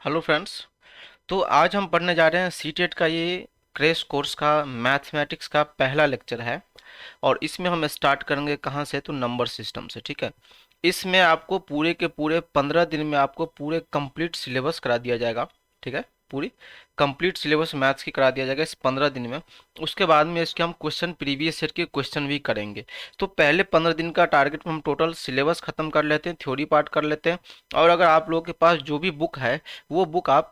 Hello friends. तो आज हम पढ़ने जा रहे हैं सीटेट का ये क्रेश कोर्स का मैथमेटिक्स का पहला लेक्चर है। और इसमें हम स्टार्ट करेंगे कहाँ से, तो नंबर सिस्टम से। ठीक है। इसमें आपको पूरे के पूरे 15 दिन में आपको पूरे कंप्लीट सिलेबस करा दिया जाएगा। ठीक है। पूरी कंप्लीट सिलेबस मैथ्स की करा दिया जाएगा इस 15 दिन में। उसके बाद में इसके हम क्वेश्चन प्रीवियस ईयर के क्वेश्चन भी करेंगे। तो पहले 15 दिन का टारगेट में हम टोटल सिलेबस खत्म कर लेते हैं, थ्योरी पार्ट कर लेते हैं। और अगर आप लोगों के पास जो भी बुक है वो बुक आप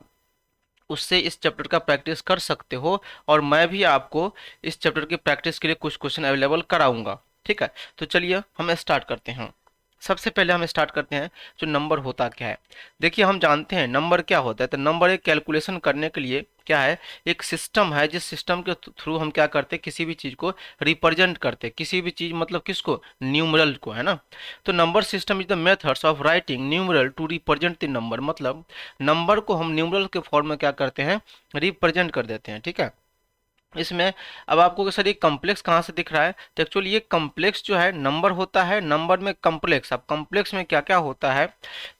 उससे इस चैप्टर का प्रैक्टिस कर सकते हो। और मैं भी आपको इस चैप्टर की प्रैक्टिस के लिए कुछ क्वेश्चन अवेलेबल कराऊंगा। ठीक है। तो चलिए हम स्टार्ट करते हैं। सबसे पहले हम स्टार्ट करते हैं जो नंबर होता क्या है। देखिए, हम जानते हैं नंबर क्या होता है। तो नंबर एक कैलकुलेशन करने के लिए क्या है, एक सिस्टम है जिस सिस्टम के थ्रू हम क्या करते हैं, किसी भी चीज को रिप्रेजेंट करते हैं। किसी भी चीज मतलब किसको, न्यूमरल को, है ना। तो number system is the methods of writing numeral to represent the number. मतलब नंबर को हम न्यूमरल के फॉर्म में क्या करते हैं, रिप्रेजेंट कर देते हैं। ठीक है। इसमें अब आपको कि सर ये कम्प्लेक्स कहाँ से दिख रहा है, तो एक्चुअली ये कम्प्लेक्स जो है नंबर होता है। नंबर में कम्प्लेक्स, अब कम्प्लेक्स में क्या क्या होता है,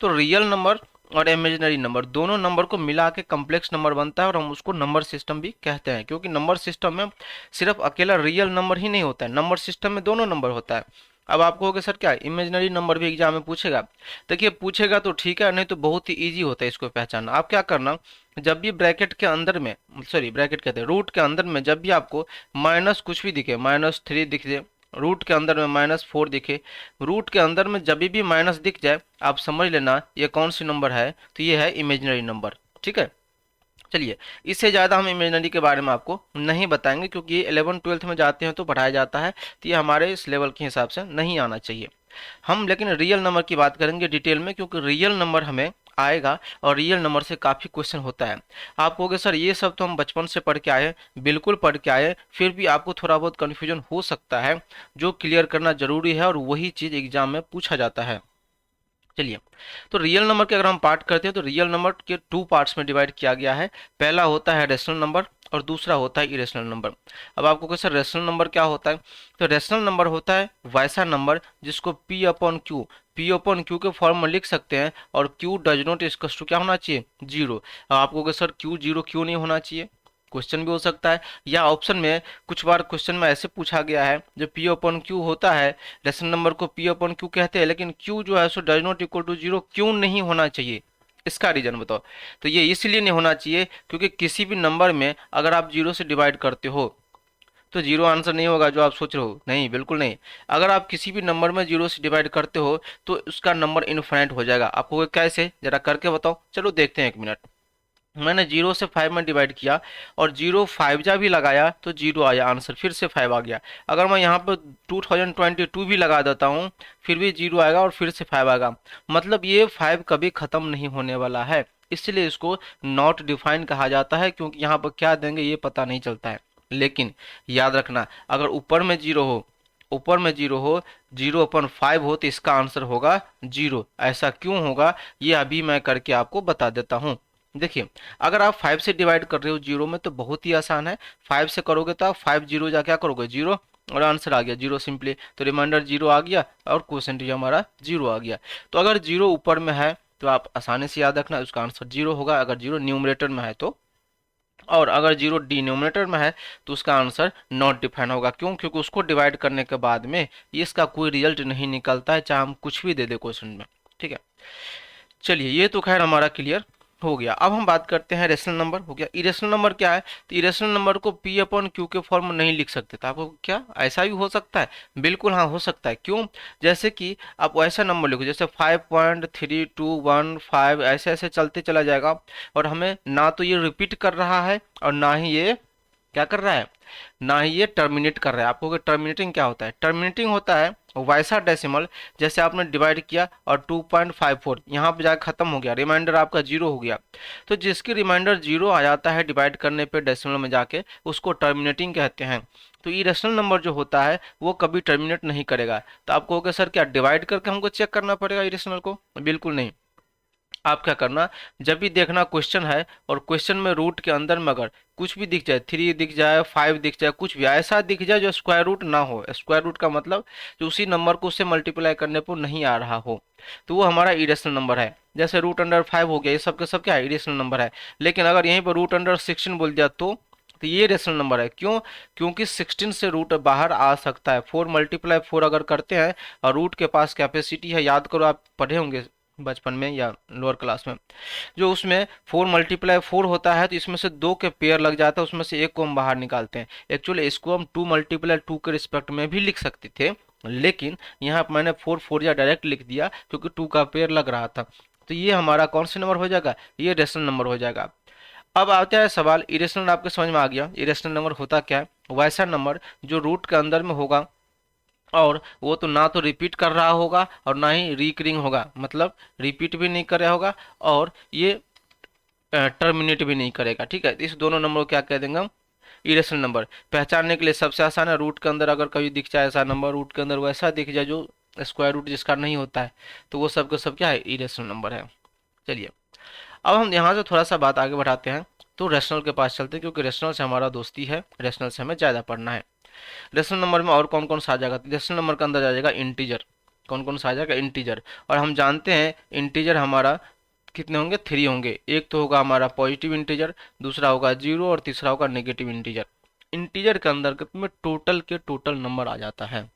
तो रियल नंबर और इमेजिनरी नंबर दोनों नंबर को मिला के कम्प्लेक्स नंबर बनता है। और हम उसको नंबर सिस्टम भी कहते हैं, क्योंकि नंबर सिस्टम में सिर्फ अकेला रियल नंबर ही नहीं होता है, नंबर सिस्टम में दोनों नंबर होता है। अब आप कहोगे सर क्या इमेजिनरी नंबर भी एग्जाम में पूछेगा। देखिए, पूछेगा तो ठीक है, नहीं तो बहुत ही इजी होता है इसको पहचानना। आप क्या करना, जब भी ब्रैकेट के अंदर में, सॉरी ब्रैकेट कहते हैं, रूट के अंदर में जब भी आपको माइनस कुछ भी दिखे, -3 दिख जाए, रूट के अंदर में -4 दिखे, रूट के अंदर में जब भी माइनस दिख जाए, आप समझ लेना ये कौन सी नंबर है, तो ये है इमेजिनरी नंबर। ठीक है। चलिए, इससे ज़्यादा हम इमेजिनरी के बारे में आपको नहीं बताएंगे, क्योंकि ये 11th-12th में जाते हैं तो पढ़ाया जाता है। तो ये हमारे इस लेवल के हिसाब से नहीं आना चाहिए। हम लेकिन रियल नंबर की बात करेंगे डिटेल में, क्योंकि रियल नंबर हमें आएगा और रियल नंबर से काफ़ी क्वेश्चन होता है। आप कहोगे सर ये सब तो हम बचपन से पढ़ के आए हैं, बिल्कुल पढ़ के आए हैं, फिर भी आपको थोड़ा बहुत कन्फ्यूजन हो सकता है, जो क्लियर करना जरूरी है और वही चीज़ एग्जाम में पूछा जाता है। चलिए, तो रियल नंबर के अगर हम पार्ट करते हैं तो रियल नंबर के 2 पार्ट्स में डिवाइड किया गया है। पहला होता है रेशनल नंबर और दूसरा होता है इरेशनल नंबर। अब आपको कैसे रेशनल नंबर क्या होता है, तो रेशनल नंबर होता है वैसा नंबर जिसको पी अपॉन क्यू के फॉर्म में लिख सकते हैं, और q does not equal to क्या होना चाहिए, जीरो। अब आपको कैसे सर क्यू जीरो क्यों नहीं होना चाहिए, क्वेश्चन भी हो सकता है, या ऑप्शन में कुछ बार क्वेश्चन में ऐसे पूछा गया है जो पी अपॉन क्यू होता है, रेशनल नंबर को पी अपॉन क्यू कहते हैं, लेकिन क्यू जो है सो does not equal to zero क्यों नहीं होना चाहिए, इसका रीजन बताओ। तो ये इसलिए नहीं होना चाहिए क्योंकि किसी भी नंबर में अगर आप जीरो से डिवाइड करते हो तो जीरो आंसर नहीं होगा जो आप सोच रहे हो, नहीं, बिल्कुल नहीं। अगर आप किसी भी नंबर में जीरो से डिवाइड करते हो तो उसका नंबर इनफाइनाइट हो जाएगा। आपको कैसे, जरा करके बताओ, चलो देखते हैं, 1 मिनट। मैंने जीरो से 5 में डिवाइड किया और जीरो 5 जा भी लगाया तो जीरो आया आंसर, फिर से 5 आ गया। अगर मैं यहाँ पर 2022 भी लगा देता हूँ फिर भी जीरो आएगा और फिर से 5 आएगा। मतलब ये 5 कभी खत्म नहीं होने वाला है, इसलिए इसको नॉट डिफाइन कहा जाता है, क्योंकि यहाँ पर क्या देंगे ये पता नहीं चलता है। लेकिन याद रखना, अगर ऊपर में जीरो हो 0/5 हो तो इसका आंसर होगा जीरो। ऐसा क्यों होगा ये अभी मैं करके आपको बता देता हूँ। देखिए, अगर आप 5 से डिवाइड कर रहे हो जीरो में तो बहुत ही आसान है। 5 से करोगे तो आप 5 जीरो जा क्या करोगे, जीरो, और आंसर आ गया जीरो सिंपली। तो रिमाइंडर जीरो आ गया और क्वोशेंट हमारा जीरो आ गया। तो अगर जीरो ऊपर में है तो आप आसानी से याद रखना उसका आंसर जीरो होगा, अगर जीरो न्यूमरेटर में है तो। और अगर जीरो डिनोमिनेटर में है तो उसका आंसर नॉट डिफाइन होगा। क्यों, क्योंकि उसको डिवाइड करने के बाद में इसका कोई रिजल्ट नहीं निकलता है, चाहे हम कुछ भी दे दे क्वेश्चन में। ठीक है। चलिए, ये तो खैर हमारा क्लियर हो गया। अब हम बात करते हैं रेशनल नंबर। हो गया। इरेशनल नंबर क्या है, तो इरेशनल नंबर को पी अपॉन क्यू के फॉर्म में नहीं लिख सकते। तो आपको क्या ऐसा भी हो सकता है, बिल्कुल हाँ हो सकता है। क्यों, जैसे कि आप ऐसा नंबर लिखो जैसे 5.3215, ऐसे ऐसे चलते चला जाएगा, और हमें ना तो ये रिपीट कर रहा है और ना ही ये क्या कर रहा है, ना ही ये टर्मिनेट कर रहा है। आपको टर्मिनेटिंग क्या होता है, टर्मिनेटिंग होता है वैसा डेसिमल जैसे आपने डिवाइड किया और 2.54 यहाँ पे जाकर खत्म हो गया, रिमाइंडर आपका जीरो हो गया। तो जिसकी रिमाइंडर जीरो आ जाता है डिवाइड करने पे डेसिमल में जाके, उसको टर्मिनेटिंग कहते हैं। तो इरेशनल नंबर जो होता है वो कभी टर्मिनेट नहीं करेगा। तो आप कहोगे सर क्या डिवाइड करके हमको चेक करना पड़ेगा इरेशनल को, बिल्कुल नहीं। आप क्या करना, जब भी देखना क्वेश्चन है और क्वेश्चन में रूट के अंदर में अगर कुछ भी दिख जाए, 3 दिख जाए, 5 दिख जाए, कुछ भी ऐसा दिख जाए जो स्क्वायर रूट ना हो, स्क्वायर रूट का मतलब जो उसी नंबर को उससे मल्टीप्लाई करने पर नहीं आ रहा हो, तो वो हमारा इरेशनल नंबर है। जैसे √5 हो गया, ये सब के सब क्या है, इरेशनल नंबर है। लेकिन अगर यहीं पर √16 बोल दिया तो ये रेशनल नंबर है। क्यों? क्योंकि 16 से रूट बाहर आ सकता है। 4 × 4 अगर करते हैं और रूट के पास कैपेसिटी है, याद करो आप पढ़े होंगे बचपन में या लोअर क्लास में, जो उसमें 4 × 4 होता है, तो इसमें से दो के पेयर लग जाता है, उसमें से एक को हम बाहर निकालते हैं। एक्चुअली इसको हम 2 × 2 के रिस्पेक्ट में भी लिख सकते थे, लेकिन यहाँ पर मैंने 4 या डायरेक्ट लिख दिया क्योंकि 2 का पेयर लग रहा था। तो ये हमारा कौन सा नंबर हो जाएगा, ये रेशनल नंबर हो जाएगा। अब आता है सवाल, इरेशनल आपके समझ में आ गया, इरेशनल नंबर होता क्या है? वैसा नंबर जो रूट के अंदर में होगा और वो तो ना तो रिपीट कर रहा होगा और ना ही रिकरिंग होगा, मतलब रिपीट भी नहीं कर रहा होगा और ये टर्मिनेट भी नहीं करेगा। ठीक है, इस दोनों नंबर को क्या कह देंगे हम, इरेशनल नंबर। पहचानने के लिए सबसे आसान है, रूट के अंदर अगर कभी दिख जाए ऐसा नंबर, रूट के अंदर वैसा दिख जाए जो स्क्वायर रूट जिसका नहीं होता है, तो वो सब का सब क्या है, इरेशनल नंबर है। चलिए, अब हम यहाँ से थोड़ा सा बात आगे बढ़ाते हैं, तो रेशनल के पास चलते हैं, क्योंकि रेशनल से हमारा दोस्ती है, रेशनल से हमें ज़्यादा पढ़ना है। रेशनल नंबर में और कौन कौन सा आ जाएगा, रेशनल नंबर के अंदर आ जाएगा इंटीजर। कौन कौन सा आ जाएगा, इंटीजर। और हम जानते हैं इंटीजर हमारा कितने होंगे, 3 होंगे। एक तो होगा हमारा पॉजिटिव इंटीजर, दूसरा होगा जीरो और तीसरा होगा नेगेटिव इंटीजर। इंटीजर के अंदर में टोटल के टोटल नंबर आ जाता है,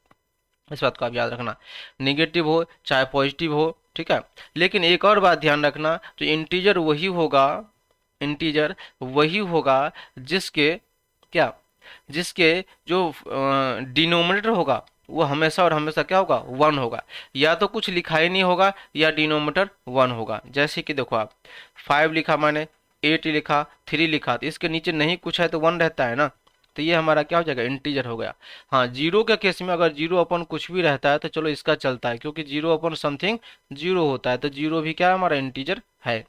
इस बात को आप याद रखना, नेगेटिव हो चाहे पॉजिटिव हो। ठीक है, लेकिन एक और बात ध्यान रखना, तो इंटीजर वही होगा, इंटीजर वही होगा जिसके क्या, जिसके जो डिनोमिनेटर होगा वो हमेशा और हमेशा क्या होगा, 1 होगा। या तो कुछ लिखा ही नहीं होगा या डिनोमिनेटर 1 होगा। जैसे कि देखो आप, 5 लिखा मैंने, 8 लिखा, 3 लिखा, तो इसके नीचे नहीं कुछ है तो 1 रहता है ना, तो ये हमारा क्या हो जाएगा, इंटीजर हो गया। हाँ, जीरो के केस में अगर जीरो अपन कुछ भी रहता है तो चलो इसका चलता है, क्योंकि जीरो अपन समथिंग जीरो होता है, तो जीरो भी क्या है, हमारा इंटीजर है।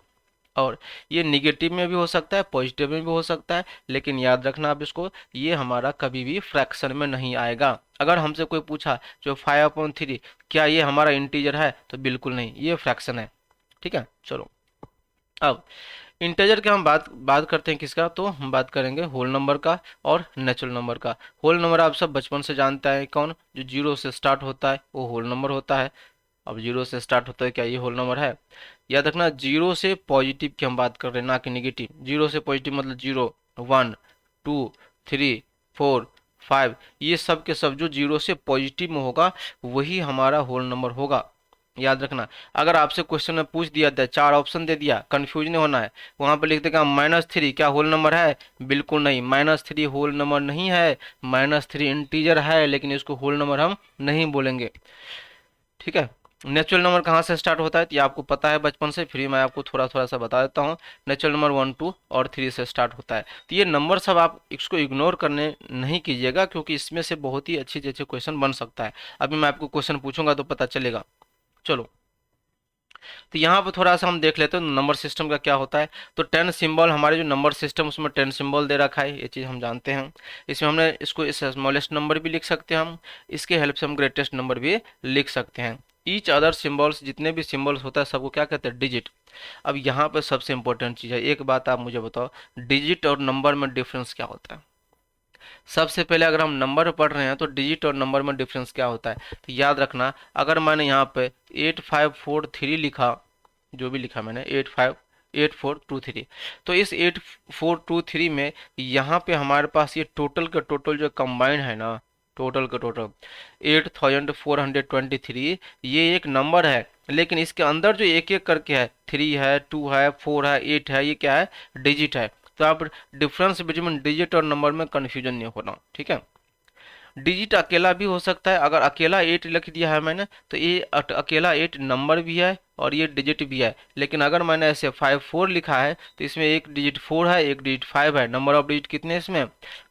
और ये निगेटिव में भी हो सकता है, पॉजिटिव में भी हो सकता है, लेकिन याद रखना आप इसको, ये हमारा कभी भी फ्रैक्शन में नहीं आएगा। अगर हमसे कोई पूछा जो 5/3 क्या ये हमारा इंटीजर है, तो बिल्कुल नहीं, ये फ्रैक्शन है। ठीक है, चलो अब इंटीजर के हम बात करते हैं किसका, तो हम बात करेंगे होल नंबर का और नेचुरल नंबर का। होल नंबर आप सब बचपन से जानते हैं, कौन, जो जीरो से स्टार्ट होता है वो होल नंबर होता है। अब जीरो से स्टार्ट होता है, क्या ये होल नंबर है? याद रखना, जीरो से पॉजिटिव की हम बात कर रहे हैं, ना कि निगेटिव। जीरो से पॉजिटिव मतलब 0, 1, 2, 3, 4, 5, ये सब के सब जो जीरो से पॉजिटिव में होगा वही हमारा होल नंबर होगा। याद रखना, अगर आपसे क्वेश्चन में पूछ दिया था, 4 ऑप्शन दे दिया, कंफ्यूज नहीं होना है, वहां पर लिख देगा -3 क्या होल नंबर है? बिल्कुल नहीं, -3 होल नंबर नहीं है, -3 इंटीजर है, लेकिन इसको होल नंबर हम नहीं बोलेंगे। ठीक है, नेचुरल नंबर कहाँ से स्टार्ट होता है, तो ये आपको पता है बचपन से, फिर मैं आपको थोड़ा थोड़ा सा बता देता हूँ। नेचुरल नंबर 1, 2 और 3 से स्टार्ट होता है। तो ये नंबर सब आप इसको इग्नोर करने नहीं कीजिएगा, क्योंकि इसमें से बहुत ही अच्छे अच्छे क्वेश्चन बन सकता है। अभी मैं आपको क्वेश्चन पूछूंगा तो पता चलेगा। चलो, तो यहाँ पर थोड़ा सा हम देख लेते हैं नंबर सिस्टम का क्या होता है। तो 10 सिंबल, हमारे जो नंबर सिस्टम उसमें 10 सिंबल दे रखा है, ये चीज़ हम जानते हैं। इसमें हमने इसको स्मॉलेस्ट नंबर भी लिख सकते हैं हम, इसके हेल्प से हम ग्रेटेस्ट नंबर भी लिख सकते हैं। ईच अदर सिंबल्स, जितने भी सिंबल्स होता है सबको क्या कहते हैं, डिजिट। अब यहाँ पर सबसे इंपॉर्टेंट चीज़ है, एक बात आप मुझे बताओ, डिजिट और नंबर में डिफरेंस क्या होता है? सबसे पहले अगर हम नंबर पढ़ रहे हैं तो डिजिट और नंबर में डिफरेंस क्या होता है, तो याद रखना, अगर मैंने यहाँ पे 8543 लिखा, जो भी लिखा मैंने 858423, तो इस 8423 में यहाँ पे हमारे पास ये टोटल का टोटल जो कंबाइंड है ना, टोटल का टोटल 8423, ये एक नंबर है, लेकिन इसके अंदर जो एक एक करके है, 3 है, 2 है, 4 है, 8 है, ये क्या है, डिजिट है। तो आप डिफरेंस बिटवीन डिजिट और नंबर में कंफ्यूजन नहीं होना। ठीक है, डिजिट अकेला भी हो सकता है, अगर अकेला 8 लिख दिया है मैंने तो ये अकेला 8 नंबर भी है और ये डिजिट भी है। लेकिन अगर मैंने ऐसे 5 4 लिखा है तो इसमें एक डिजिट 4 है, एक डिजिट 5 है। नंबर ऑफ डिजिट कितने इसमें,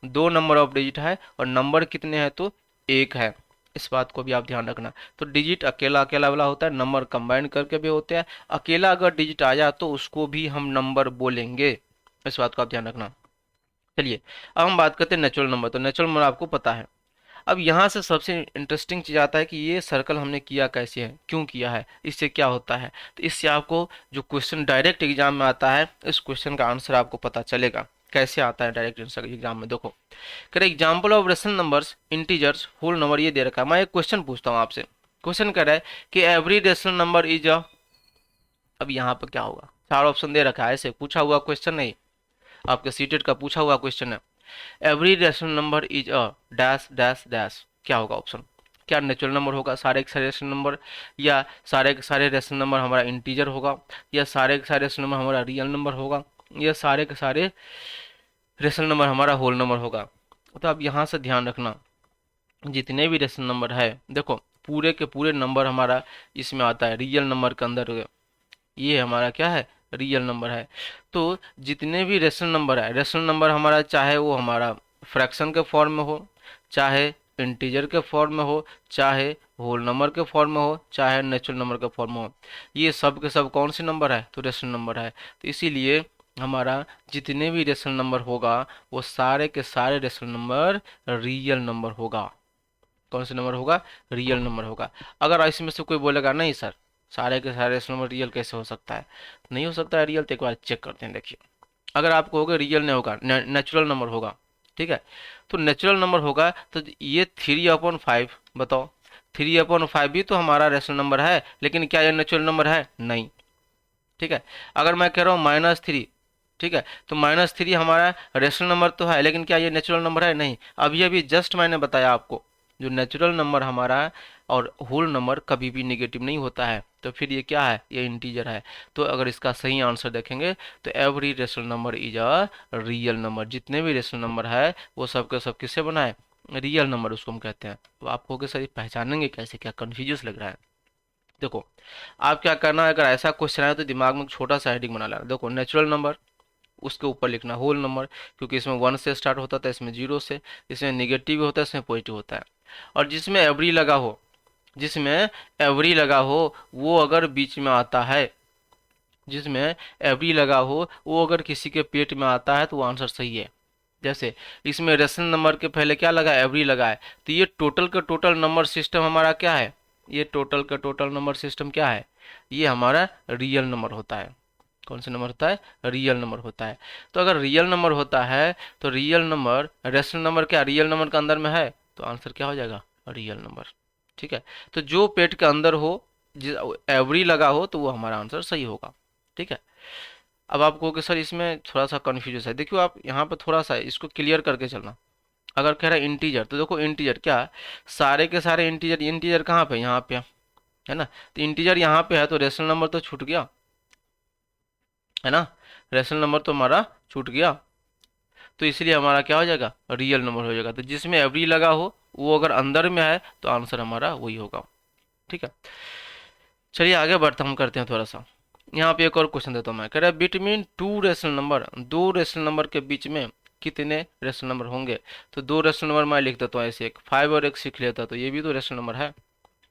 2 नंबर ऑफ डिजिट है, और नंबर कितने हैं, तो 1 है। इस बात को भी आप ध्यान रखना। तो डिजिट अकेला अकेला वाला होता है, नंबर कंबाइन करके भी होते हैं। अकेला अगर डिजिट आ जाए तो उसको भी हम नंबर बोलेंगे, इस बात को आप ध्यान रखना। चलिए, अब हम बात करते हैं नेचुरल नंबर। तो नेचुरल नंबर आपको पता है, अब यहाँ से सबसे इंटरेस्टिंग चीज़ आता है कि ये सर्कल हमने किया कैसे है, क्यों किया है, इससे क्या होता है। तो इससे आपको जो क्वेश्चन डायरेक्ट एग्जाम में आता है, इस क्वेश्चन का आंसर आपको पता चलेगा कैसे आता है डायरेक्ट आंसर एग्जाम में। देखो, कह example of rational numbers, integers, whole number, ये दे रखा है। मैं एक क्वेश्चन पूछता हूँ आपसे। क्वेश्चन कह रहा है कि एवरी रेशनल नंबर इज अ, अब यहाँ पर क्या होगा, चार ऑप्शन दे रखा है, ऐसे पूछा हुआ क्वेश्चन नहीं, आपके सीटेट का पूछा हुआ क्वेश्चन है। Every rational number is a dash dash dash, क्या होगा ऑप्शन? क्या नेचुरल नंबर होगा सारे के सारे रेशनल नंबर, या सारे के सारे रेशनल नंबर हमारा इंटीजर होगा, या सारे के सारे रेशनल नंबर हमारा रियल नंबर होगा, या सारे के सारे रेशनल नंबर हमारा होल नंबर होगा। तो अब यहाँ से ध्यान रखना, जितने भी रेशनल नंबर है, देखो पूरे के पूरे नंबर हमारा इसमें आता है रियल नंबर के अंदर। ये हमारा क्या है, रियल नंबर है। तो जितने भी रेशनल नंबर है, रेशनल नंबर हमारा चाहे वो हमारा फ्रैक्शन के फॉर्म में हो, चाहे इंटीजर के फॉर्म में हो, चाहे होल नंबर के फॉर्म में हो, चाहे नेचुरल नंबर के फॉर्म में हो, ये सब के सब कौन से नंबर है, तो रेशनल नंबर है। तो इसीलिए हमारा जितने भी रेशनल नंबर होगा वो सारे के सारे रेशनल नंबर रियल नंबर होगा। कौन सा नंबर होगा, रियल नंबर होगा। अगर इसमें से कोई बोलेगा नहीं सर सारे के सारे नंबर रियल कैसे हो सकता है, नहीं हो सकता है रियल, तो एक बार चेक करते हैं। देखिए, अगर आपको होगा रियल नहीं होगा, नेचुरल नंबर होगा, ठीक है, तो नेचुरल नंबर होगा तो ये 3/5, बताओ 3/5 भी तो हमारा रेशनल नंबर है, लेकिन क्या ये नेचुरल नंबर है, नहीं, ठीक है। अगर मैं कह रहा हूँ -3, ठीक है, तो -3 हमारा रेशनल नंबर तो है, लेकिन क्या ये नेचुरल नंबर है, नहीं। अभी अभी जस्ट मैंने बताया आपको, जो नेचुरल नंबर हमारा और होल नंबर कभी भी नेगेटिव नहीं होता है, तो फिर ये क्या है, ये इंटीजर है। तो अगर इसका सही आंसर देखेंगे तो every rational number is a real number, जितने भी रेशनल नंबर है वो सब के सब किससे बना है, रियल नंबर उसको हम कहते हैं। तो आप कहोगे सर ये पहचानेंगे कैसे, क्या कन्फ्यूजस लग रहा है। देखो, आप क्या करना है, अगर ऐसा क्वेश्चन है तो दिमाग में एक छोटा सा हेडिंग बना लेना। देखो, नेचुरल नंबर, उसके ऊपर लिखना होल नंबर, क्योंकि इसमें 1 से स्टार्ट होता था, इसमें 0 से, इसमें निगेटिव भी होता है, इसमें पॉजिटिव होता है। और जिसमें एवरी लगा हो, जिसमें एवरी लगा हो वो अगर बीच में आता है, जिसमें एवरी लगा हो वो अगर किसी के पेट में आता है तो वो आंसर सही है। जैसे इसमें रेशनल नंबर के पहले क्या लगा है, एवरी लगा है, तो ये टोटल का टोटल नंबर सिस्टम हमारा क्या है, ये टोटल का टोटल नंबर सिस्टम क्या है, ये हमारा रियल नंबर होता है। कौन सा नंबर होता है, रियल नंबर होता है। तो अगर रियल नंबर होता है तो रियल नंबर, रेशनल नंबर क्या रियल नंबर के अंदर में है, तो आंसर क्या हो जाएगा, रियल नंबर, ठीक है। तो जो पेट के अंदर हो, जिस एवरी लगा हो, तो वो हमारा आंसर सही होगा, ठीक है। अब आप कहोगे सर इसमें थोड़ा सा कन्फ्यूजन है, देखियो आप यहाँ पर थोड़ा सा इसको क्लियर करके चलना। अगर कह रहा है इंटीजर, तो देखो इंटीजर क्या, सारे के सारे इंटीजर, इंटीजर कहाँ पे, यहाँ पे है ना, तो इंटीजर यहाँ पे है तो रेशनल नंबर तो छूट गया, है ना, रेशनल नंबर तो हमारा छूट गया। तो इसलिए हमारा क्या हो जाएगा, रियल नंबर हो जाएगा। तो जिसमें एवरी लगा हो वो अगर अंदर में है तो आंसर हमारा वही होगा, ठीक है। चलिए आगे बढ़ते हम करते हैं थोड़ा सा। यहाँ पे एक और क्वेश्चन देता हूँ मैं, कह रहा है बिटवीन टू रेशनल नंबर, दो रेशनल नंबर के बीच में कितने रेशनल नंबर होंगे। तो दो रेशनल नंबर मैं लिख देता हूँ ऐसे, एक 5 और एक 6 लेता, तो ये भी तो रेशनल नंबर है।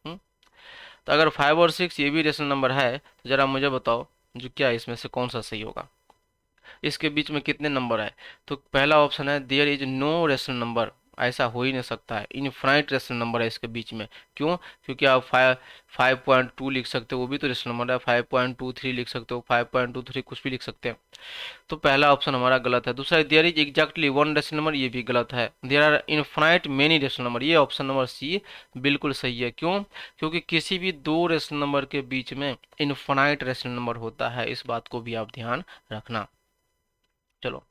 तो अगर 5 और 6 ये भी रेशनल नंबर है, तो जरा मुझे बताओ जो क्या है इसमें से कौन सा सही होगा, इसके बीच में कितने नंबर है। तो पहला ऑप्शन है there is no rational number, ऐसा हो ही नहीं सकता है, इनफाइनाइट रेशनल नंबर है इसके बीच में। क्यों, क्योंकि आप 5.2 लिख सकते हो, वो भी तो रेशनल नंबर है, 5.23 लिख सकते हो, 5.23 कुछ भी लिख सकते हैं। तो पहला ऑप्शन हमारा गलत है। दूसरा there is exactly one rational number, ये भी गलत है। There are infinite many rational number, ये ऑप्शन नंबर सी बिल्कुल सही है। क्यों, क्योंकि किसी भी दो रेशनल नंबर के बीच में इनफाइनाइट रेशनल नंबर होता है, इस बात को भी आप ध्यान रखना। चलो,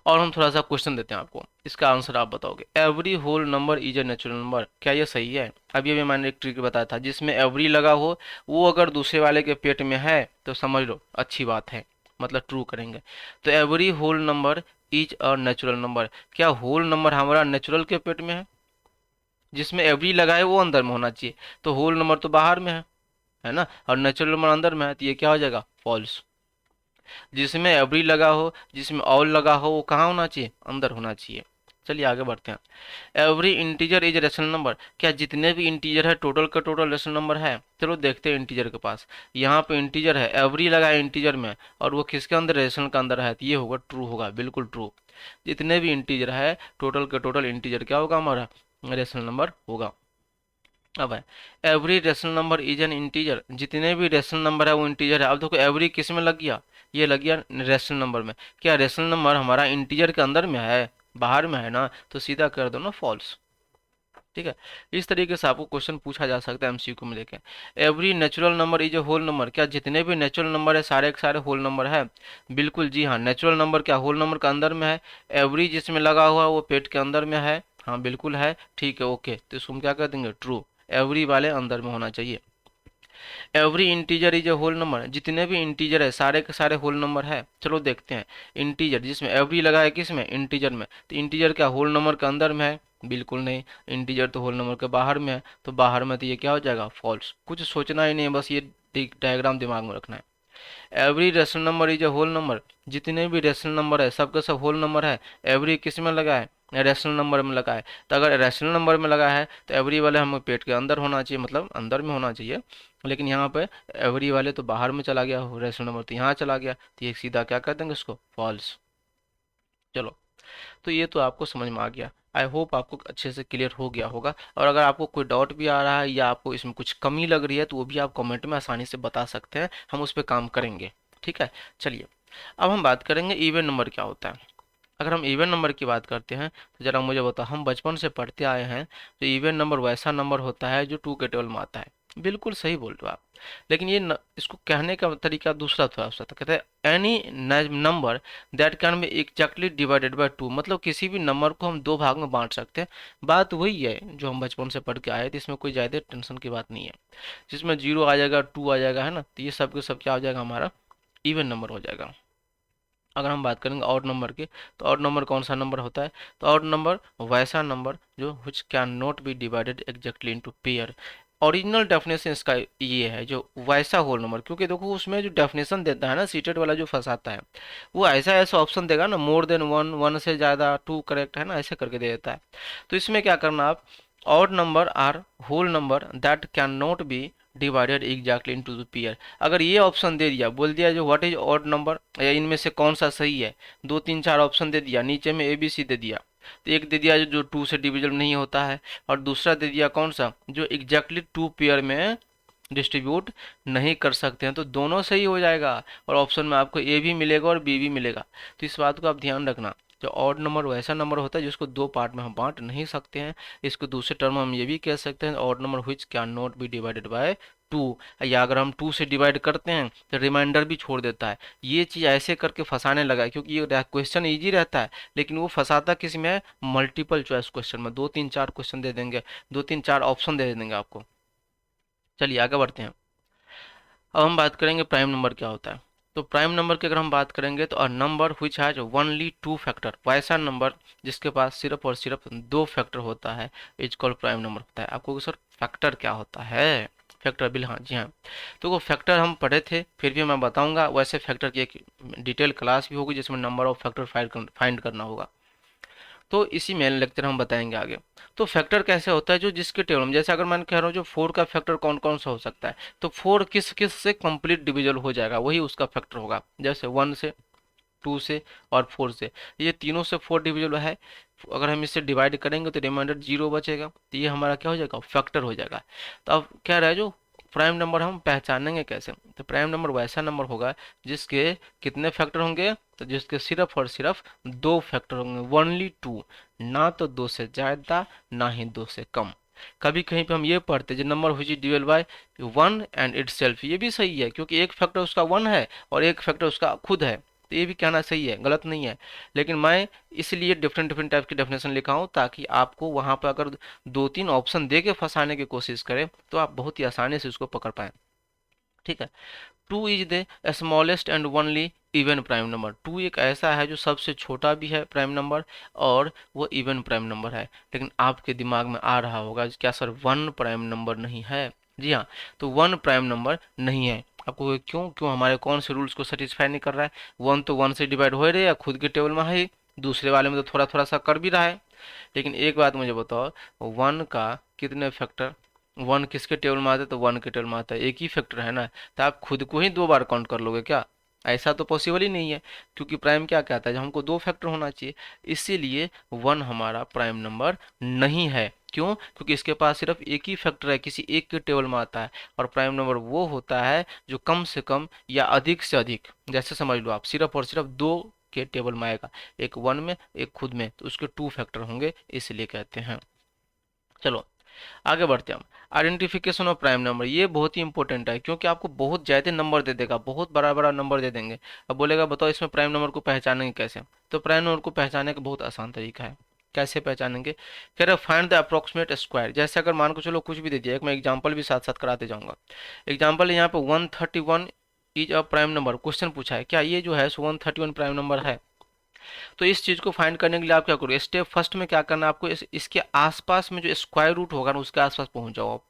और हम थोड़ा सा क्वेश्चन देते हैं आपको, इसका आंसर आप बताओगे। Every whole number is a natural number, क्या ये सही है। अभी अभी मैंने एक ट्रिक बताया था, जिसमें एवरी लगा हो वो अगर दूसरे वाले के पेट में है तो समझ लो अच्छी बात है, मतलब ट्रू करेंगे। तो every whole number is a natural number, क्या होल नंबर हमारा नेचुरल के पेट में है, जिसमें एवरी लगा है वो अंदर में होना चाहिए, तो होल नंबर तो बाहर में है ना, और नेचुरल नंबर अंदर में है, तो ये क्या हो जाएगा, फॉल्स। जिसमें एवरी लगा हो, जिसमें ऑल लगा हो, वो कहाँ होना चाहिए, अंदर होना चाहिए। चलिए आगे बढ़ते हैं। Every integer is rational number, क्या जितने भी इंटीजर है टोटल का टोटल रेशनल नंबर है। चलो देखते हैं इंटीजर के पास, यहाँ पे इंटीजर है, एवरी लगा है इंटीजर में, और वो किसके अंदर, रेशनल का अंदर है, तो ये होगा ट्रू होगा, बिल्कुल ट्रू। जितने भी इंटीजर है टोटल का टोटल इंटीजर क्या होगा हमारा, रेशनल नंबर होगा। अब है every rational number is an integer, जितने भी रेशनल नंबर है वो इंटीजर है। अब देखो एवरी किस में लग गया, ये लग गया रेशनल नंबर में। क्या रेशनल नंबर हमारा इंटीजर के अंदर में है, बाहर में है ना, तो सीधा कर दो ना फॉल्स। ठीक है, इस तरीके से आपको क्वेश्चन पूछा जा सकता है एमसीक्यू में। देखें every natural number is a whole number, क्या जितने भी नेचुरल नंबर है सारे के सारे होल नंबर है? बिल्कुल जी हाँ, नेचुरल नंबर क्या होल नंबर के अंदर में है। एवरी जिसमें लगा हुआ है वो पेट के अंदर में है, हाँ बिल्कुल है, ठीक है ओके, तो इसको हम क्या कर देंगे ट्रू, एवरी वाले अंदर में होना चाहिए। Every integer is a whole number, जितने भी इंटीजर है सारे के सारे होल नंबर है। चलो देखते हैं इंटीजर जिसमें एवरी लगा है किस में, इंटीजर में, तो इंटीजर क्या होल नंबर के अंदर में है? बिल्कुल नहीं, इंटीजर तो होल नंबर के बाहर में है, तो बाहर में तो ये क्या हो जाएगा फॉल्स। कुछ सोचना ही नहीं है, बस ये डायग्राम दिमाग में रखना है। Every rational number is a whole number, जितने भी रेशनल नंबर है सबके सब होल नंबर है। एवरी किस में लगा है, रेशनल नंबर में लगा है, तो अगर रेशनल नंबर में लगा है तो एवरी वाले हमें पेट के अंदर होना चाहिए, मतलब अंदर में होना चाहिए। लेकिन यहाँ पे एवरी वाले तो बाहर में चला गया, रेशनल नंबर तो यहाँ चला गया, तो ये सीधा क्या कर देंगे इसको फॉल्स। चलो, तो ये तो आपको समझ में आ गया। आई होप आपको अच्छे से क्लियर हो गया होगा। और अगर आपको कोई डाउट भी आ रहा है या आपको इसमें कुछ कमी लग रही है तो वो भी आप कमेंट में आसानी से बता सकते हैं, हम उस पर काम करेंगे। ठीक है, चलिए अब हम बात करेंगे इवन नंबर क्या होता है। अगर हम इवन नंबर की बात करते हैं तो जरा मुझे बताओ, हम बचपन से पढ़ते आए हैं तो इवन नंबर वैसा नंबर होता है जो टू के टेबल में आता है। बिल्कुल सही बोल रहे हो आप। लेकिन इसको कहने का तरीका दूसरा थोड़ा सा था, कहते हैं any number that can be exactly divided by two, मतलब किसी भी नंबर को हम दो भाग में बांट सकते हैं। बात वही है जो हम बचपन से पढ़ के आए थे, इसमें कोई ज़्यादा टेंशन की बात नहीं है। जिसमें जीरो आ जाएगा, टू आ जाएगा, है ना, तो ये सब के सब क्या हो जाएगा, हमारा इवन नंबर हो जाएगा। अगर हम बात करेंगे ऑड नंबर की, तो ऑड नंबर कौन सा नंबर होता है, तो ऑड नंबर वैसा नंबर जो which can not be divided exactly into pair. Original definition इसका ये है जो वैसा होल नंबर, क्योंकि देखो उसमें जो डेफिनेशन देता है ना सीटेट वाला जो फंसाता है, वो ऐसा ऐसा ऑप्शन देगा ना, मोर देन वन, वन से ज़्यादा, टू करेक्ट है ना, ऐसे करके दे देता है। तो इसमें क्या करना आप, odd number are whole number that can not be divided exactly into the pair. अगर ये ऑप्शन दे दिया, बोल दिया जो व्हाट इज ऑड नंबर या इनमें से कौन सा सही है, दो तीन चार ऑप्शन दे दिया, नीचे में ए बी सी दे दिया, तो एक दे दिया जो टू से डिविजन नहीं होता है, और दूसरा दे दिया कौन सा जो एग्जैक्टली टू पेयर में डिस्ट्रीब्यूट नहीं कर सकते हैं, तो दोनों सही हो जाएगा और ऑप्शन में आपको ए भी मिलेगा और बी भी मिलेगा। तो इस बात को आप ध्यान रखना, जो ऑड नंबर वैसा नंबर होता है जिसको दो पार्ट में हम बांट नहीं सकते हैं। इसको दूसरे टर्म में हम ये भी कह सकते हैं odd number which can not be divided by two, या अगर हम टू से डिवाइड करते हैं तो रिमाइंडर भी छोड़ देता है। ये चीज़ ऐसे करके फंसाने लगा है, क्योंकि ये क्वेश्चन इजी रहता है, लेकिन वो फंसाता किस में है, मल्टीपल चॉइस क्वेश्चन में। दो तीन चार क्वेश्चन दे देंगे, दो तीन चार ऑप्शन दे देंगे आपको। चलिए आगे बढ़ते हैं। अब हम बात करेंगे प्राइम नंबर क्या होता है। तो प्राइम नंबर की अगर हम बात करेंगे तो a number which has only two factor, वैसा नंबर जिसके पास सिर्फ और सिर्फ दो फैक्टर होता है, इज कॉल्ड प्राइम नंबर होता है। आपको सर फैक्टर क्या होता है, फैक्टर बिल, हाँ जी हाँ, तो वो फैक्टर हम पढ़े थे, फिर भी मैं बताऊंगा। वैसे फैक्टर की एक डिटेल क्लास भी होगी जिसमें नंबर ऑफ फैक्टर फाइंड करना होगा, तो इसी मेन लेक्चर हम बताएंगे आगे। तो फैक्टर कैसे होता है, जो जिसके टेबल में, जैसे अगर मैं कह रहा हूँ जो फोर का फैक्टर कौन कौन सा हो सकता है, तो फोर किस किस से कंप्लीट डिविजल हो जाएगा, वही उसका फैक्टर होगा। जैसे वन से, टू से और फोर से, ये तीनों से फोर डिविजल है। अगर हम इससे डिवाइड करेंगे तो रिमाइंडर जीरो बचेगा, तो ये हमारा क्या हो जाएगा, फैक्टर हो जाएगा। तो अब क्या रहा है, जो प्राइम नंबर हम पहचानेंगे कैसे, तो प्राइम नंबर वैसा नंबर होगा जिसके कितने फैक्टर होंगे, तो जिसके सिर्फ और सिर्फ दो फैक्टर होंगे, ओनली टू, ना तो दो से ज़्यादा ना ही दो से कम। कभी कहीं पे हम ये पढ़ते जो नंबर हुई divide by one and it self, ये भी सही है क्योंकि एक फैक्टर उसका वन है और एक फैक्टर उसका खुद है, तो ये भी कहना सही है, गलत नहीं है। लेकिन मैं इसलिए डिफरेंट डिफरेंट टाइप की डेफिनेशन लिखा हूँ ताकि आपको वहाँ पर अगर दो तीन ऑप्शन दे के फंसाने की कोशिश करें तो आप बहुत ही आसानी से उसको पकड़ पाएँ। ठीक है, two is the smallest and only even prime number. Two एक ऐसा है जो सबसे छोटा भी है प्राइम नंबर और वो इवन प्राइम नंबर है। लेकिन आपके दिमाग में आ रहा होगा क्या सर वन प्राइम नंबर नहीं है? जी हाँ, तो वन प्राइम नंबर नहीं है। आपको क्यों क्यों हमारे कौन से रूल्स को सेटिस्फाई नहीं कर रहा है? वन तो वन से डिवाइड हो रहे या खुद के टेबल में है ही, दूसरे वाले में तो थोड़ा थोड़ा सा कर भी रहा है। लेकिन एक बात मुझे बताओ, वन का कितने फैक्टर, वन किसके टेबल में आता है, तो वन के टेबल में आता है, एक ही फैक्टर है ना, तो आप खुद को ही दो बार काउंट कर लोगे क्या? ऐसा तो पॉसिबल ही नहीं है, क्योंकि प्राइम क्या कहता है, जब हमको दो फैक्टर होना चाहिए। इसीलिए वन हमारा प्राइम नंबर नहीं है। क्यों? क्योंकि इसके पास सिर्फ एक ही फैक्टर है, किसी एक के टेबल में आता है। और प्राइम नंबर वो होता है जो कम से कम या अधिक से अधिक, जैसे समझ लो आप, सिर्फ और सिर्फ दो के टेबल में आएगा, एक वन में एक खुद में, तो उसके टू फैक्टर होंगे, इसलिए कहते हैं। चलो आगे बढ़ते हैं हम। आइडेंटिफिकेशन ऑफ प्राइम नंबर, ये बहुत ही इंपॉर्टेंट है, क्योंकि आपको बहुत ज़्यादा नंबर दे देगा, बहुत बड़ा बड़ा नंबर दे देंगे। अब बोलेगा बताओ इसमें प्राइम नंबर को पहचानेंगे कैसे। तो प्राइम नंबर को पहचानने का बहुत आसान तरीका है। कैसे पहचानेंगे? कह रहे फाइंड द अप्रोक्सीमेट स्क्वायर। जैसे अगर मान को चलो कुछ भी दे दिया, एक मैं एग्जाम्पल भी साथ साथ कराते जाऊंगा। एग्जाम्पल यहाँ पे 131 is a prime number, question पूछा है, क्या ये जो है 131 प्राइम नंबर है? तो इस चीज को फाइंड करने के लिए आप क्या करोगे, स्टेप फर्स्ट में क्या करना है आपको, इसके आसपास में जो स्क्वायर रूट होगा ना, उसके आसपास पहुंच जाओ आप।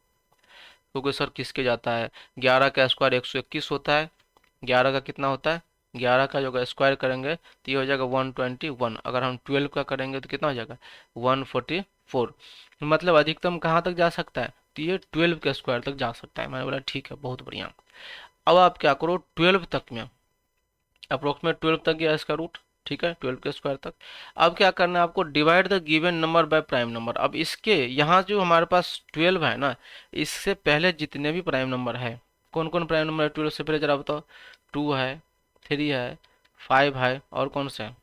क्योंकि सर किसके जाता है, 11 का स्क्वायर 121 होता है। 11 का कितना होता है, 11 का जो स्क्वायर करेंगे तो ये हो जाएगा 121। अगर हम 12 का करेंगे तो कितना हो जाएगा, 144। मतलब अधिकतम कहाँ तक जा सकता है, तो ये 12 के स्क्वायर तक जा सकता है। मैंने बोला ठीक है, बहुत बढ़िया। अब आप क्या करो, 12 तक में, अप्रोक्सीमेट 12 तक गया इसका रूट, ठीक है, 12 के स्क्वायर तक। अब क्या करना है आपको, divide the given number by prime number. अब इसके यहाँ जो हमारे पास 12 है ना, इससे पहले जितने भी प्राइम नंबर है, कौन कौन प्राइम नंबर है 12 से पहले, जरा बताओ। 2 है, 3 है, 5 है, और कौन सा है,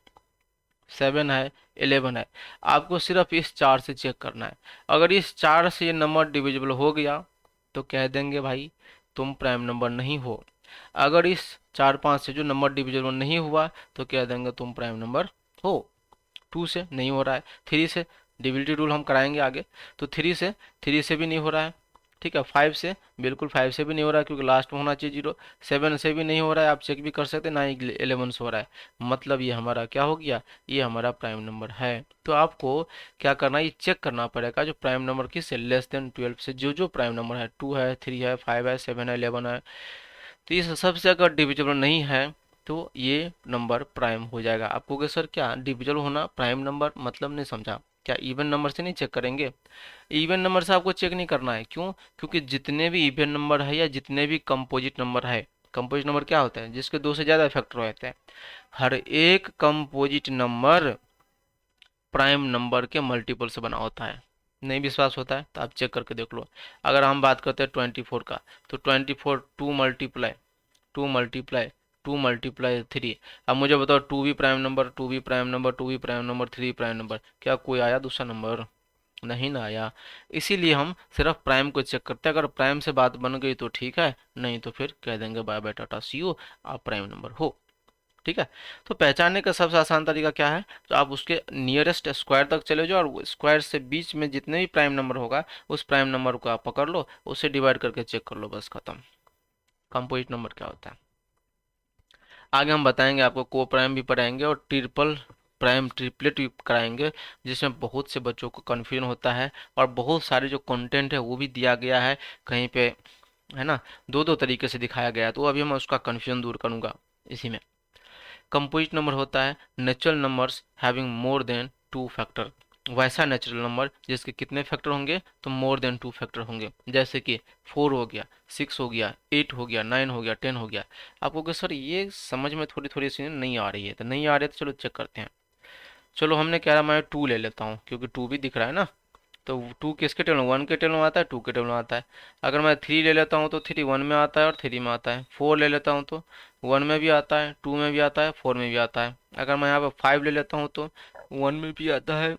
7 है, 11 है। आपको सिर्फ इस चार से चेक करना है। अगर इस चार से ये नंबर डिविजिबल हो गया तो कह देंगे भाई तुम प्राइम नंबर नहीं हो। अगर इस चार पांच से जो नंबर डिविजिबल नहीं हुआ तो कह देंगे तुम प्राइम नंबर हो। टू से नहीं हो रहा है, थ्री से, डिविजिबिलिटी रूल हम कराएंगे आगे, तो थ्री से भी नहीं हो रहा है, ठीक है। फाइव से, बिल्कुल फाइव से भी नहीं हो रहा है, क्योंकि लास्ट में होना चाहिए जीरो। सेवन से भी नहीं हो रहा है, आप चेक भी कर सकते हैं, ना ही 11 से हो रहा है। मतलब ये हमारा क्या हो गया, ये हमारा प्राइम नंबर है। तो आपको क्या करना है, ये चेक करना पड़ेगा जो प्राइम नंबर किस है, लेस देन 12 से, जो जो प्राइम नंबर है, 2 है, 3 है, 5 है, 7 है, 11 है, तो इस सबसे अगर डिविजिबल नहीं है तो ये नंबर प्राइम हो जाएगा। आपको कि सर क्या डिविजिबल होना प्राइम नंबर, मतलब नहीं समझा, क्या इवन नंबर से नहीं चेक करेंगे? इवन नंबर से आपको चेक नहीं करना है, क्यों? क्योंकि जितने भी इवन नंबर है या जितने भी कंपोजिट नंबर है, कंपोजिट नंबर क्या होता है, जिसके दो से ज्यादा फैक्टर होते हैं, हर एक कंपोजिट नंबर प्राइम नंबर के मल्टीपल से बना होता है। नहीं विश्वास होता है तो आप चेक करके देख लो। अगर हम बात करते हैं 24 का, तो 24 2 मल्टीप्लाई 3। अब मुझे बताओ, टू भी प्राइम नंबर, टू भी प्राइम नंबर, टू भी prime number, three prime number, क्या कोई आया दूसरा नंबर? नहीं ना आया। इसीलिए हम सिर्फ प्राइम को चेक करते हैं, अगर प्राइम से बात बन गई तो ठीक है, नहीं तो फिर कह देंगे bye bye tata see you, आप प्राइम नंबर हो। ठीक है। तो पहचानने का सबसे आसान तरीका क्या है, तो आप उसके नियरेस्ट स्क्वायर तक चले जाओ, और स्क्वायर से बीच में जितने भी प्राइम नंबर होगा उस प्राइम नंबर को आप पकड़ लो, उससे डिवाइड करके चेक कर लो, बस खत्म। कंपोजिट नंबर क्या होता है आगे हम बताएंगे, आपको को प्राइम भी पढ़ाएंगे और ट्रिपल प्राइम ट्रिपलेट भी कराएंगे, जिसमें बहुत से बच्चों को कन्फ्यूजन होता है, और बहुत सारे जो कंटेंट है वो भी दिया गया है कहीं पे, है ना, दो दो तरीके से दिखाया गया है, तो अभी मैं उसका कन्फ्यूजन दूर करूंगा इसी में। कंपोजिट नंबर होता है natural numbers having more than two factor, वैसा नेचुरल नंबर जिसके कितने फैक्टर होंगे, तो मोर देन टू फैक्टर होंगे। जैसे कि 4 हो गया, 6 हो गया, 8 हो गया, 9 हो गया, 10 हो गया। आपको कि सर ये समझ में थोड़ी थोड़ी सी नहीं आ रही है, तो नहीं आ रही है तो चलो चेक करते हैं। चलो हमने कह रहा मैं 2 ले लेता हूँ, क्योंकि 2 भी दिख रहा है ना, तो 2 किसके टेबल में, 1 के टेबल में आता है, 2 के टेबल में आता है। अगर मैं 3 ले लेता हूँ तो 3 1 में आता है और 3 में आता है। 4 ले लेता हूँ तो 1 में भी आता है, 2 में भी आता है, 4 में भी आता है। अगर मैं यहाँ पे 5 ले लेता हूँ तो 1 में भी आता है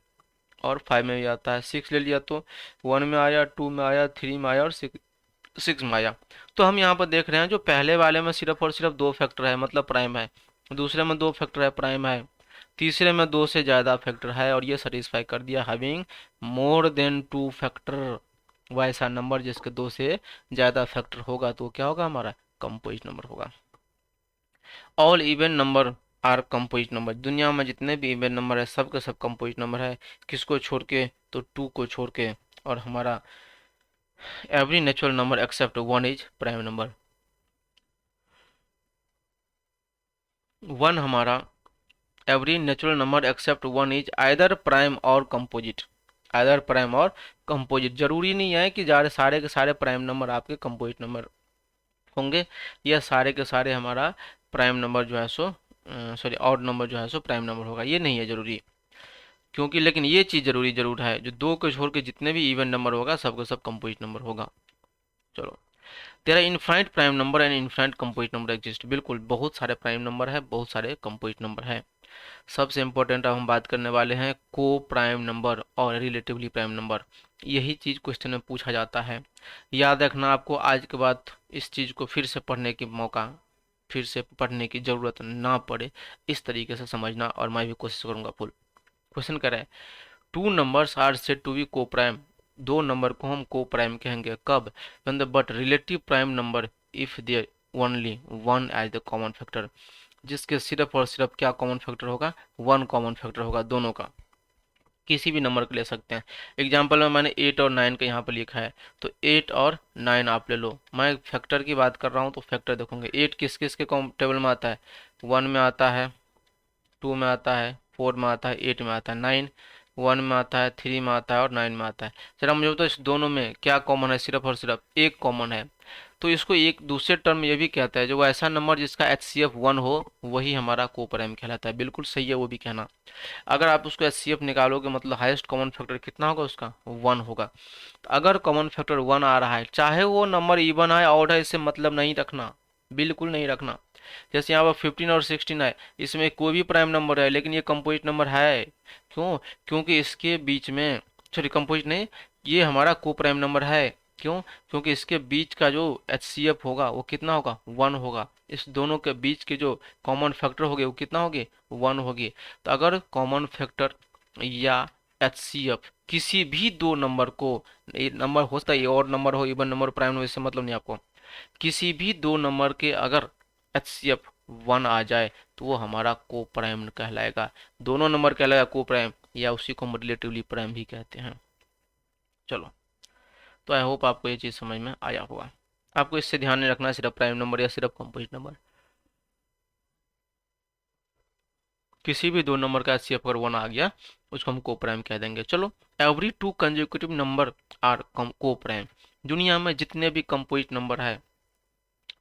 और 5 में भी आता है। 6 ले लिया तो 1 में आया, 2 में आया, 3 में आया और 6 में आया। तो हम यहाँ पर देख रहे हैं जो पहले वाले में सिर्फ और सिर्फ दो फैक्टर है, मतलब प्राइम है, दूसरे में दो फैक्टर है, प्राइम है, तीसरे में दो से ज़्यादा फैक्टर है, और ये सेटिस्फाई कर दिया, having more than two factor, वैसा नंबर जिसके दो से ज़्यादा फैक्टर होगा तो क्या होगा, हमारा कंपोजिट नंबर होगा। All even number are composite number, दुनिया में जितने भी इवन नंबर है सब के सब कंपोजिट नंबर है, किसको छोड़ के, तो टू को छोड़ के। और हमारा every natural number except one is prime number. One हमारा, every natural number except one is either prime or composite, either prime or composite. जरूरी नहीं है कि सारे के सारे प्राइम नंबर आपके कंपोजिट नंबर होंगे, या सारे के सारे हमारा प्राइम नंबर जो है सो सॉरी ऑड नंबर जो है सो प्राइम नंबर होगा, ये नहीं है जरूरी। क्योंकि लेकिन ये चीज़ जरूरी जरूर है, जो दो को छोड़ के जितने भी इवन नंबर होगा सबका सब कंपोजिट नंबर होगा। चलो, तेरा infinite prime number and infinite composite number exist, बिल्कुल बहुत सारे प्राइम नंबर है, बहुत सारे कंपोजिट नंबर है। सबसे इंपॉर्टेंट अब हम बात करने वाले हैं को प्राइम नंबर और रिलेटिवली प्राइम नंबर। यही चीज़ क्वेश्चन में पूछा जाता है। याद रखना, आपको आज के बाद इस चीज़ को फिर से पढ़ने की मौका, फिर से पढ़ने की ज़रूरत ना पड़े, इस तरीके से समझना, और मैं भी कोशिश करूंगा फुल। क्वेश्चन कह रहा है two numbers are said to be coprime, दो नंबर को हम को प्राइम कहेंगे कब, when the but relative prime number if there only one as the common factor, जिसके सिर्फ और सिर्फ क्या कॉमन फैक्टर होगा, वन कॉमन फैक्टर होगा दोनों का। किसी भी नंबर को ले सकते हैं। एग्जाम्पल में मैंने 8 और 9 का यहाँ पर लिखा है, तो 8 और 9 आप ले लो। मैं फैक्टर की बात कर रहा हूँ तो फैक्टर देखोगे 8 किस किस के टेबल में आता है, 1 में आता है, 2 में आता है, 4 में आता है, 8 में आता है, 9 1 में आता है, 3 में आता है और 9 में आता है। चलो मुझे तो इस दोनों में क्या कॉमन है, सिर्फ और सिर्फ एक कॉमन है। तो इसको एक दूसरे टर्म में ये भी कहता है जो ऐसा नंबर जिसका HCF 1 हो वही हमारा को प्राइम कहलाता है। बिल्कुल सही है वो भी कहना। अगर आप उसको HCF निकालोगे मतलब हाईएस्ट कॉमन फैक्टर कितना होगा उसका, 1 होगा। तो अगर कॉमन फैक्टर 1 आ रहा है, चाहे वो नंबर इवन है ऑड है, इससे मतलब नहीं रखना, बिल्कुल नहीं रखना। जैसे यहाँ पर 15 और 16 है, इसमें कोई भी प्राइम नंबर है लेकिन ये कंपोजिट नंबर है। क्यों? क्योंकि इसके बीच में, सॉरी कंपोजिट नहीं, ये हमारा को प्राइम नंबर है। क्यों? क्योंकि इसके बीच का जो HCF होगा वो कितना होगा, 1 होगा। इस दोनों के बीच के जो कॉमन फैक्टर होगे वो कितना होगे, 1 होगी। तो अगर कॉमन फैक्टर या HCF किसी भी दो नंबर को, नंबर हो सकता है और नंबर हो, इवन नंबर, प्राइम नंबर, इससे मतलब नहीं आपको, किसी भी दो नंबर के अगर HCF 1 आ जाए तो वो हमारा को प्राइम कहलाएगा। दोनों नंबर कहलाएगा को प्राइम, या उसी को हम रिलेटिवली प्राइम भी कहते हैं। चलो, तो आई होप आपको ये चीज़ समझ में आया होगा। आपको इससे ध्यान नहीं रखना है सिर्फ प्राइम नंबर या सिर्फ कंपोजिट नंबर, किसी भी दो नंबर का HCF अगर 1 आ गया उसको हम को प्राइम कह देंगे। चलो, every two consecutive number are coprime, दुनिया में जितने भी कंपोजिट नंबर है,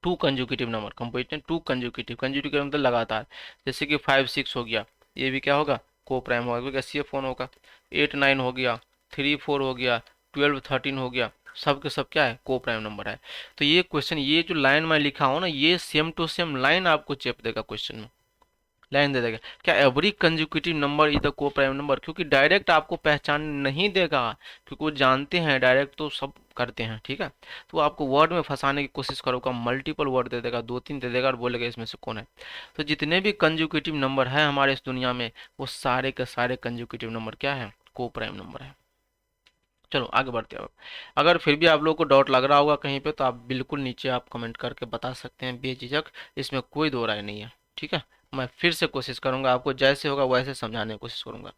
two conjugative number, composite two conjugative, conjugative मतलब लगातार, जैसे कि 5 6 हो गया, ये भी क्या होगा, को प्राइम होगा, क्योंकि HCF 1 होगा। 8 9 हो गया, 3 4 हो गया, 12 13 हो गया, सब के सब क्या है, को प्राइम नंबर है। तो ये क्वेश्चन, ये जो लाइन मैं लिखा हूँ ना, ये सेम टू सेम लाइन आपको चेप देगा क्वेश्चन में, लाइन दे देगा क्या, every conjugative number is the को प्राइम नंबर, क्योंकि डायरेक्ट आपको पहचान नहीं देगा, क्योंकि वो जानते हैं डायरेक्ट तो सब करते हैं, ठीक है। तो आपको वर्ड में फंसाने की कोशिश करोगा, मल्टीपल वर्ड दे देगा, दो तीन दे देगा और बोलेगा इसमें से कौन है। तो जितने भी कंजुकेटिव नंबर है हमारे इस दुनिया में, वो सारे के सारे कंजुकेटिव नंबर क्या है, को प्राइम नंबर है। चलो आगे बढ़ते हैं। अब अगर फिर भी आप लोगों को डाउट लग रहा होगा कहीं पे, तो आप बिल्कुल नीचे आप कमेंट करके बता सकते हैं बेझिझक, इसमें कोई दो राय नहीं है, ठीक है। मैं फिर से कोशिश करूंगा, आपको जैसे होगा वैसे समझाने की कोशिश करूंगा।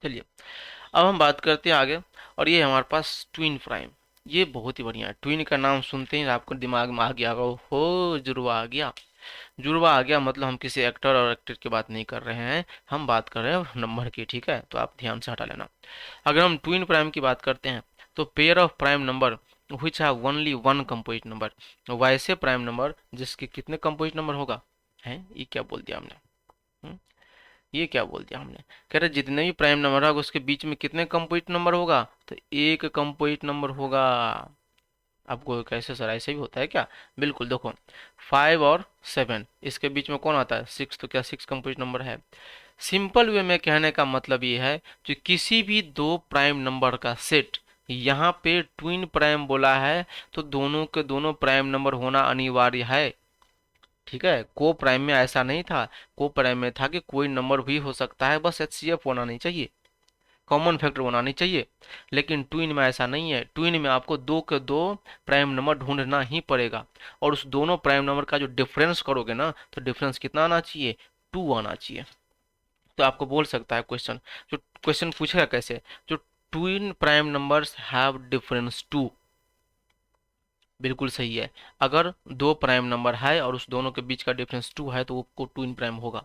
चलिए, अब हम बात करते हैं आगे, और ये हमारे पास ट्विन प्राइम, ये बहुत ही बढ़िया है। ट्विन का नाम सुनते ही आपको दिमाग में आ गया होगा, हो जुड़वा आ गया, जुड़वा आ गया मतलब हम किसी एक्टर और एक्टर की बात नहीं कर रहे हैं, हम बात कर रहे हैं नंबर की, ठीक है। तो आप ध्यान से हटा लेना। अगर हम ट्विन प्राइम की बात करते हैं तो pair of prime number which have only one composite number, वैसे प्राइम नंबर जिसके कितने कंपोजिट नंबर होगा, है ये क्या बोल दिया हमने, हम्म? ये क्या बोल दिया हमने, कह रहे जितने भी प्राइम नंबर होगा उसके बीच में कितने कंपोजिट नंबर होगा, तो एक कंपोजिट नंबर होगा। आपको कैसे सर, ऐसे भी होता है क्या, बिल्कुल देखो 5 और 7 इसके बीच में कौन आता है, 6, तो क्या 6 कंपोजिट नंबर है। सिंपल वे में कहने का मतलब ये है कि किसी भी दो प्राइम नंबर का सेट, यहाँ पे ट्विन प्राइम बोला है तो दोनों के दोनों प्राइम नंबर होना अनिवार्य है, ठीक है। को प्राइम में ऐसा नहीं था, को प्राइम में था कि कोई नंबर भी हो सकता है, बस HCF होना नहीं चाहिए, कॉमन फैक्टर होना नहीं चाहिए। लेकिन ट्विन में ऐसा नहीं है, ट्विन में आपको दो के दो प्राइम नंबर ढूंढना ही पड़ेगा, और उस दोनों प्राइम नंबर का जो डिफरेंस करोगे ना, तो डिफरेंस कितना आना चाहिए, 2 आना चाहिए। तो आपको बोल सकता है क्वेश्चन, जो क्वेश्चन पूछेगा कैसे, जो twin prime numbers have difference 2, बिल्कुल सही है। अगर दो प्राइम नंबर है और उस दोनों के बीच का डिफरेंस 2 है तो वो ट्विन प्राइम होगा,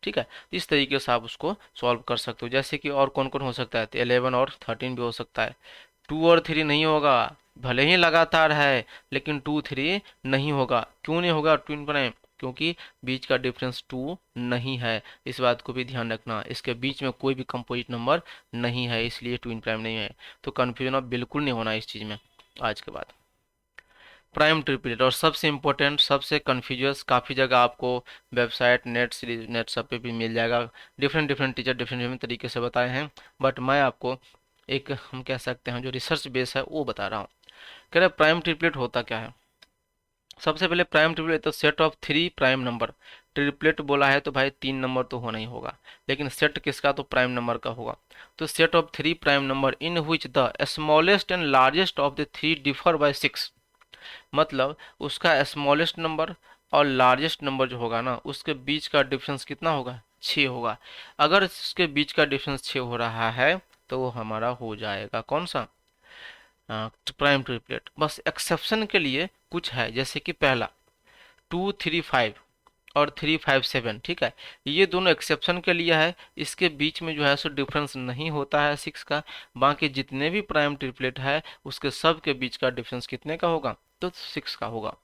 ठीक है। इस तरीके से आप उसको सॉल्व कर सकते हो। जैसे कि और कौन कौन हो सकता है, तो 11 और 13 भी हो सकता है। 2 और 3 नहीं होगा, भले ही लगातार है लेकिन 2 3 नहीं होगा। क्यों नहीं होगा ट्विन प्राइम, क्योंकि बीच का डिफरेंस 2 नहीं है, इस बात को भी ध्यान रखना, इसके बीच में कोई भी कंपोजिट नंबर नहीं है, इसलिए ट्विन प्राइम नहीं है। तो कन्फ्यूजन अब बिल्कुल नहीं होना इस चीज़ में आज के बाद। प्राइम ट्रिपलेट, और सबसे इम्पोर्टेंट, सबसे कन्फ्यूजस, काफ़ी जगह आपको वेबसाइट, नेट सीरीज, नेट सब पे भी मिल जाएगा, different different teacher different different तरीके से बताए हैं, बट मैं आपको एक, हम कह सकते हैं जो रिसर्च बेस है वो बता रहा हूँ। कह रहे प्राइम ट्रिपलेट होता क्या है। सबसे पहले प्राइम ट्रिपलेट तो set of 3 prime number. Triplet बोला है तो भाई 3 नंबर तो होना ही होगा, लेकिन सेट किसका, तो प्राइम नंबर का होगा। तो set of 3 prime number in which the smallest and largest of the 3 differ by 6। मतलब उसका स्मॉलेस्ट नंबर और लार्जेस्ट नंबर जो होगा ना, उसके बीच का डिफरेंस कितना होगा, 6 होगा। अगर उसके बीच का डिफरेंस 6 हो रहा है तो वो हमारा हो जाएगा कौन सा, प्राइम ट्रिपलेट। बस एक्सेप्शन के लिए कुछ है, जैसे कि पहला 235 और 357, ठीक है, ये दोनों एक्सेप्शन के लिए है, इसके बीच में जो है सो डिफरेंस नहीं होता है 6 का। बाकी जितने भी प्राइम ट्रिपलेट है उसके सब के बीच का डिफरेंस कितने का होगा, तो 6 का होगा।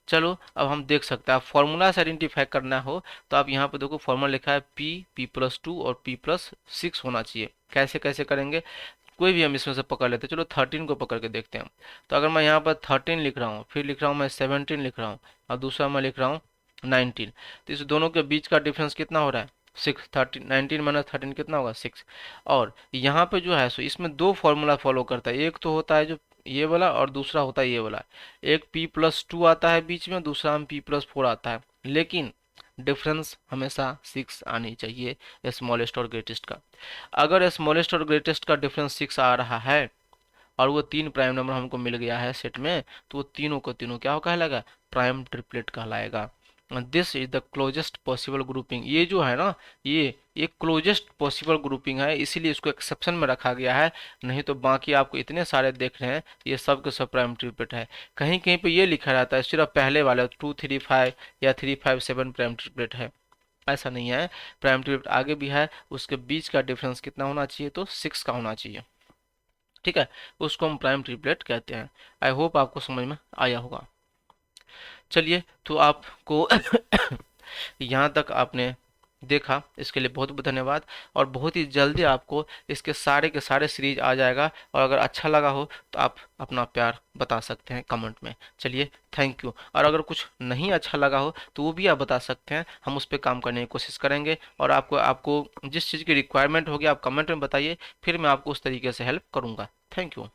चलो अब हम देख सकते हैं, फॉर्मूला से आइडेंटिफाई करना हो तो आप यहाँ पे देखो फॉर्मूला लिखा है p+2 और p+6 होना चाहिए। कैसे कैसे करेंगे, कोई भी हम इसमें से पकड़ लेते हैं, चलो 13 को पकड़ के देखते हैं। तो अगर मैं यहाँ पर 13 लिख रहा हूँ, फिर लिख रहा हूँ मैं 17 लिख रहा हूँ, और दूसरा मैं लिख रहा हूँ 19, तो इस दोनों के बीच का डिफरेंस कितना हो रहा है, 6। 13 19 माइनस 13 कितना होगा, 6। और यहाँ पे जो है सो इसमें दो फॉर्मूला फॉलो करता है, एक तो होता है जो ये वाला और दूसरा होता है ये वाला। एक p+2 आता है बीच में, दूसरा में p+4 आता है, लेकिन डिफरेंस हमेशा 6 आनी चाहिए स्मॉलेस्ट और ग्रेटेस्ट का। अगर स्मॉलेस्ट और ग्रेटेस्ट का डिफरेंस 6 आ रहा है और वो 3 प्राइम नंबर हमको मिल गया है सेट में, तो वो तीनों को तीनों क्या कहलाएगा, प्राइम ट्रिपलेट कहलाएगा। This is the closest possible grouping, ये जो है ना, ये क्लोजेस्ट पॉसिबल ग्रुपिंग है, इसीलिए इसको एक्सेप्शन में रखा गया है। नहीं तो बाकी आपको इतने सारे देख रहे हैं, ये सब के सब प्राइम ट्रिपलेट है। कहीं कहीं पे ये लिखा रहता है सिर्फ पहले वाले 235 या 357 प्राइम ट्रिपलेट है, ऐसा नहीं है। प्राइम ट्रिपलेट आगे भी है, उसके बीच का डिफरेंस कितना होना चाहिए, तो 6 का होना चाहिए, ठीक है, उसको हम प्राइम ट्रिपलेट कहते हैं। आई होप आपको समझ में आया होगा। चलिए, तो आपको यहाँ तक आपने देखा, इसके लिए बहुत बहुत धन्यवाद, और बहुत ही जल्दी आपको इसके सारे के सारे सीरीज आ जाएगा, और अगर अच्छा लगा हो तो आप अपना प्यार बता सकते हैं कमेंट में। चलिए, थैंक यू। और अगर कुछ नहीं अच्छा लगा हो तो वो भी आप बता सकते हैं, हम उस पर काम करने की कोशिश करेंगे, और आपको आपको जिस चीज़ की रिक्वायरमेंट होगी आप कमेंट में बताइए, फिर मैं आपको उस तरीके से हेल्प करूँगा। Thank you.